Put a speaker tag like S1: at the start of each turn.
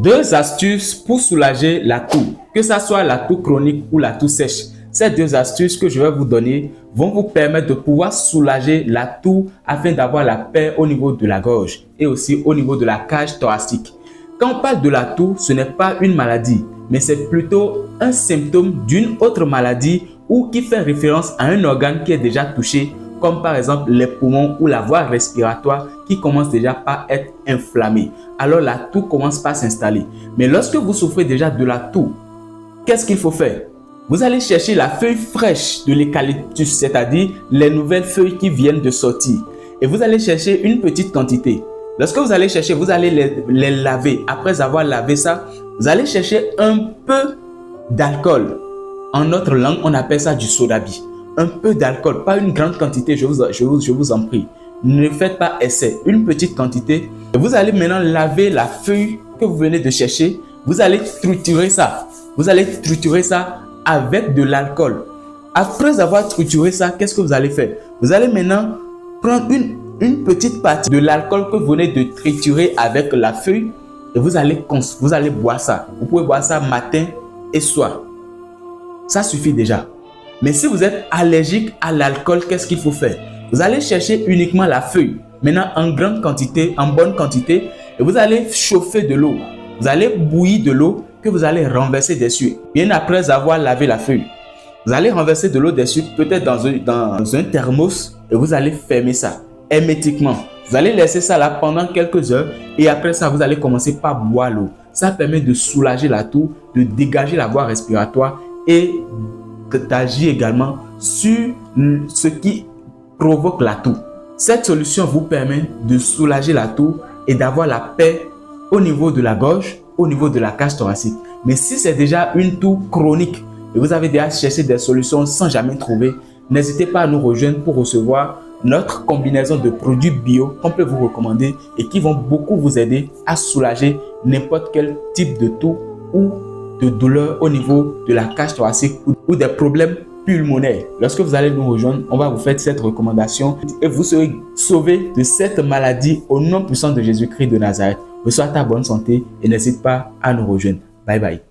S1: Deux astuces pour soulager la toux, que ce soit la toux chronique ou la toux sèche. Ces deux astuces que je vais vous donner vont vous permettre de pouvoir soulager la toux afin d'avoir la paix au niveau de la gorge et aussi au niveau de la cage thoracique. Quand on parle de la toux, ce n'est pas une maladie, mais c'est plutôt un symptôme d'une autre maladie ou qui fait référence à un organe qui est déjà touché, comme par exemple les poumons ou la voie respiratoire qui commence déjà par être inflammée. Alors la toux commence par s'installer. Mais lorsque vous souffrez déjà de la toux, qu'est-ce qu'il faut faire? Vous allez chercher la feuille fraîche de l'eucalyptus, c'est-à-dire les nouvelles feuilles qui viennent de sortir. Et vous allez chercher une petite quantité. Lorsque vous allez chercher, vous allez les laver. Après avoir lavé ça, vous allez chercher un peu d'alcool. En notre langue, on appelle ça du sodabi. Un peu d'alcool, pas une grande quantité, je vous en prie. Ne faites pas essai, une petite quantité. Vous allez maintenant laver la feuille que vous venez de chercher. Vous allez triturer ça. Vous allez triturer ça avec de l'alcool. Après avoir trituré ça, qu'est-ce que vous allez faire? Vous allez maintenant prendre une petite partie de l'alcool que vous venez de triturer avec la feuille et vous allez boire ça. Vous pouvez boire ça matin et soir. Ça suffit déjà. Mais si vous êtes allergique à l'alcool, qu'est-ce qu'il faut faire? Vous allez chercher uniquement la feuille, maintenant en grande quantité, en bonne quantité, et vous allez chauffer de l'eau. Vous allez bouillir de l'eau que vous allez renverser dessus. Bien après avoir lavé la feuille, vous allez renverser de l'eau dessus, peut-être dans un thermos, et vous allez fermer ça hermétiquement. Vous allez laisser ça là pendant quelques heures, et après ça, vous allez commencer par boire l'eau. Ça permet de soulager la toux, de dégager la voie respiratoire et d'agir également sur ce qui provoque la toux. Cette solution vous permet de soulager la toux et d'avoir la paix au niveau de la gorge, au niveau de la cage thoracique. Mais si c'est déjà une toux chronique et vous avez déjà cherché des solutions sans jamais trouver, n'hésitez pas à nous rejoindre pour recevoir notre combinaison de produits bio qu'on peut vous recommander et qui vont beaucoup vous aider à soulager n'importe quel type de toux ou de douleur au niveau de la cage thoracique ou des problèmes pulmonaires. Lorsque vous allez nous rejoindre, on va vous faire cette recommandation et vous serez sauvé de cette maladie au nom puissant de Jésus-Christ de Nazareth. Sois ta bonne santé et n'hésite pas à nous rejoindre. Bye bye.